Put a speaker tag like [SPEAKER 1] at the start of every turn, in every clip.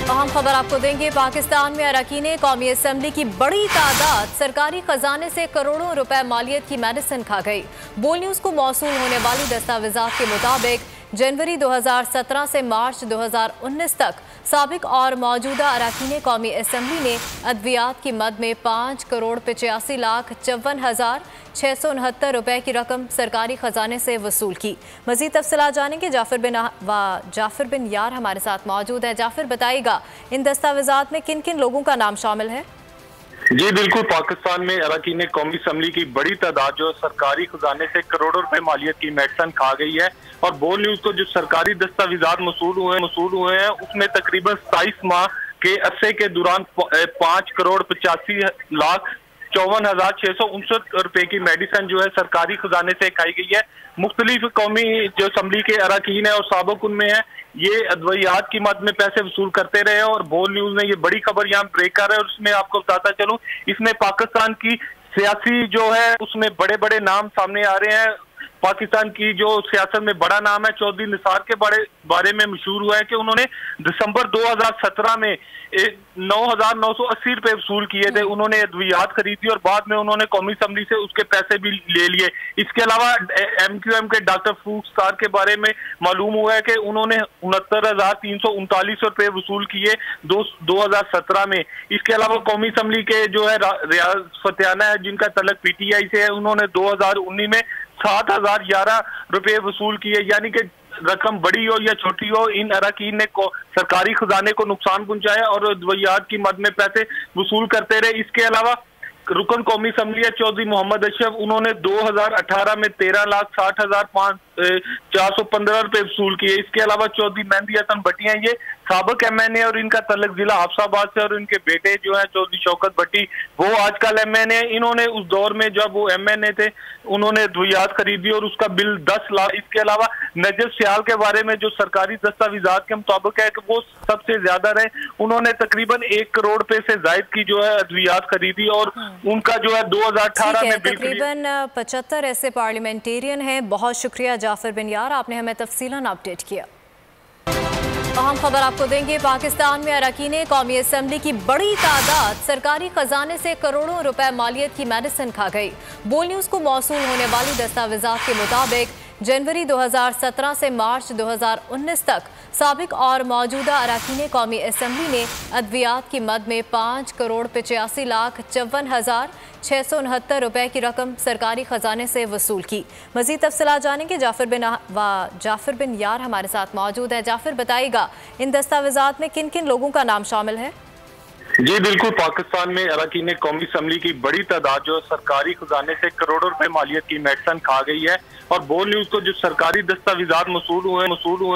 [SPEAKER 1] अहम खबर आपको देंगे। पाकिस्तान में अरकान कौमी असम्बली की बड़ी तादाद सरकारी खजाने से करोड़ों रुपए मालियत की मेडिसिन खा गई। बोल न्यूज को मौसूल होने वाली दस्तावेजात के मुताबिक जनवरी 2017 से मार्च 2019 तक साबिक और मौजूदा अरकान कौमी असम्बली ने अद्वियात की मद में 5,85,54,669 रुपए की रकम सरकारी खजाने से वसूल की। मजीद तफसीलात जानेंगे। जाफिर बिन यार हमारे साथ मौजूद है। जाफिर, बताइएगा इन दस्तावेजात में किन किन लोगों का नाम शामिल है?
[SPEAKER 2] जी बिल्कुल, पाकिस्तान में अरकान कौमी असम्बली की बड़ी तादाद जो सरकारी खजाने से करोड़ों रुपए मालियत की मेडिसिन खा गई है। और बोल न्यूज को जो सरकारी दस्तावेजात मसूल हुए हैं उसमें तकरीबन 27 माह के अरसे के दौरान 5,85,54,669 रुपए की मेडिसिन जो है सरकारी खजाने से खाई गई है। मुख्तलिफ कौमी जो असम्बली के अरकान है और साबिक उनमें है, ये अद्वियात की मद में पैसे वसूल करते रहे। और बोल न्यूज ने ये बड़ी खबर यहाँ ब्रेक कर रहा है और उसमें आपको बताता चलूं, इसमें पाकिस्तान की सियासी जो है उसमें बड़े बड़े नाम सामने आ रहे हैं। पाकिस्तान की जो सियासत में बड़ा नाम है चौधरी निसार के बारे में मशहूर हुआ है कि उन्होंने दिसंबर 2017 में 9,980 रुपए वसूल किए थे। उन्होंने अद्वियात खरीदी और बाद में उन्होंने कौमी असम्बली से उसके पैसे भी ले लिए। इसके अलावा MQM के डॉक्टर फरूख सार के बारे में मालूम हुआ है कि उन्होंने 69,339 रुपए वसूल किए 2017 में। इसके अलावा कौमी असम्बली के जो है रियाज फतेहाना है जिनका तलक PTI से है, उन्होंने 2019 में 7,011 रुपए वसूल किए। यानी कि रकम बड़ी हो या छोटी हो, इन अरकान ने सरकारी खजाने को नुकसान पहुंचाया और अद्वियात की मद में पैसे वसूल करते रहे। इसके अलावा रुकन कौमी असम्बली चौधरी मोहम्मद अशरफ, उन्होंने 2018 में 13,60,415 रुपए वसूल किए। इसके अलावा चौधरी मेहंदी हसन भट्टियां, ये साबिक MNA और इनका तल्लक जिला हाफसाबाद से, और इनके बेटे जो है चौधरी शौकत भट्टी, वो आजकल MNA। इन्होंने उस दौर में जब वो MNA थे उन्होंने अद्वियात खरीदी और उसका बिल 10 लाख। इसके अलावा नजफ सियाल के बारे में जो सरकारी दस्तावेजात के मुताबिक है कि वो सबसे ज्यादा रहे, उन्होंने तकरीबन 1 करोड़ रुपए से जायद की जो है अद्वियात खरीदी और उनका जो है 2018 में
[SPEAKER 1] तकरीबन 75 ऐसे पार्लियामेंटेरियन हैं। बहुत शुक्रिया जाफिर बिन यार, आपने हमें तफसीलन अपडेट किया। अहम खबर आपको देंगे। पाकिस्तान में अरकान कौमी असम्बली की बड़ी तादाद सरकारी खजाने से करोड़ों रुपए मालियत की मेडिसिन खा गई। बोल न्यूज को मौसूल होने वाली दस्तावेजात के मुताबिक जनवरी 2017 से मार्च 2019 तक साबिक और मौजूदा अरकान कौमी असम्बली ने अद्वियात की मद में 5,85,54,669 रुपए की रकम सरकारी खजाने से वसूल की। मजीद तफसीलात जानेंगे। जाफिर बिन यार हमारे साथ मौजूद है। जाफिर, बताइएगा इन दस्तावेजात में किन किन लोगों का नाम शामिल है?
[SPEAKER 2] जी बिल्कुल, पाकिस्तान में अरकान कौमी असम्बली की बड़ी तादाद जो सरकारी खजाने से करोड़ों रुपए मालियत की मेडिसिन खा गई है। और बोल न्यूज को जो सरकारी दस्तावेजात मसूल हुए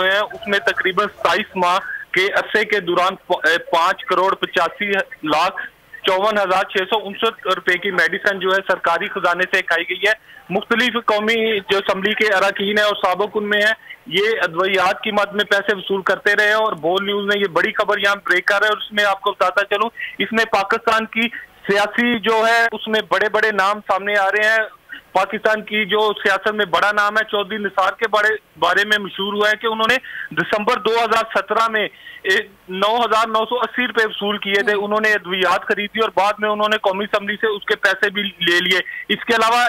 [SPEAKER 2] हैं उसमें तकरीबन 27 माह के अरसे के दौरान 5,85,54,669 रुपए की मेडिसिन जो है सरकारी खजाने से खाई गई है। मुख्तलिफ कौमी जो असम्बली के अरकान है और साबिक उनमें है, ये अद्वियात की मद में पैसे वसूल करते रहे। और बोल न्यूज ने ये बड़ी खबर यहाँ ब्रेक कर रहा है और उसमें आपको बताता चलूं, इसमें पाकिस्तान की सियासी जो है उसमें बड़े बड़े नाम सामने आ रहे हैं। पाकिस्तान की जो सियासत में बड़ा नाम है चौधरी निसार के बारे में मशहूर हुआ है कि उन्होंने दिसंबर 2017 में 9,980 रुपए वसूल किए थे। उन्होंने अद्वियात खरीदी और बाद में उन्होंने कौमी असम्बली से उसके पैसे भी ले लिए। इसके अलावा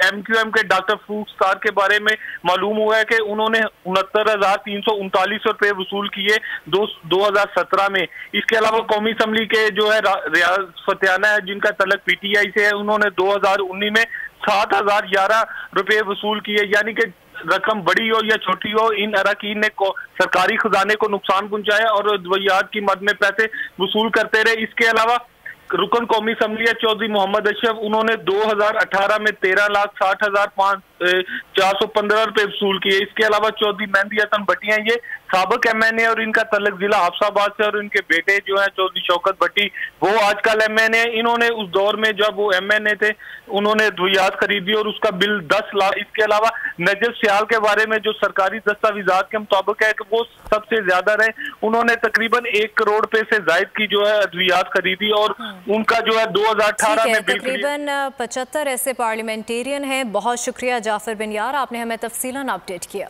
[SPEAKER 2] MQM के डॉक्टर फरूख सार के बारे में मालूम हुआ है कि उन्होंने 69,339 रुपए वसूल किए 2017 में। इसके अलावा कौमी असम्बली के जो है रियाज फतेहाना है जिनका तलक PTI से है, उन्होंने 2019 में 7,011 रुपए वसूल किए। यानी कि रकम बड़ी हो या छोटी हो, इन अरकान ने सरकारी खजाने को नुकसान पहुंचाया और अद्वियात की मद में पैसे वसूल करते रहे। इसके अलावा रुकन कौमी असम्बली चौधरी मोहम्मद अशरफ, उन्होंने 2018 में 13,60,415 रुपए वसूल किए। इसके अलावा चौधरी मेहंदी हसन भट्टियां, ये साबिक MNA और इनका तल्लक जिला हाफसाबाद से, और इनके बेटे जो है चौधरी शौकत भट्टी, वो आजकल MNA। इन्होंने उस दौर में जब वो MNA थे उन्होंने अद्वियात खरीदी और उसका बिल 10 लाख। इसके अलावा नजफ सियाल के बारे में जो सरकारी दस्तावेजात के मुताबिक है कि वो सबसे ज्यादा रहे, उन्होंने तकरीबन 1 करोड़ रुपए से जायद की जो है अद्वियात खरीदी और उनका जो है 2018 में
[SPEAKER 1] तकरीबन 75 ऐसे पार्लियामेंटेरियन हैं। बहुत शुक्रिया जाफिर बिन यार, आपने हमें तफसीलन अपडेट किया।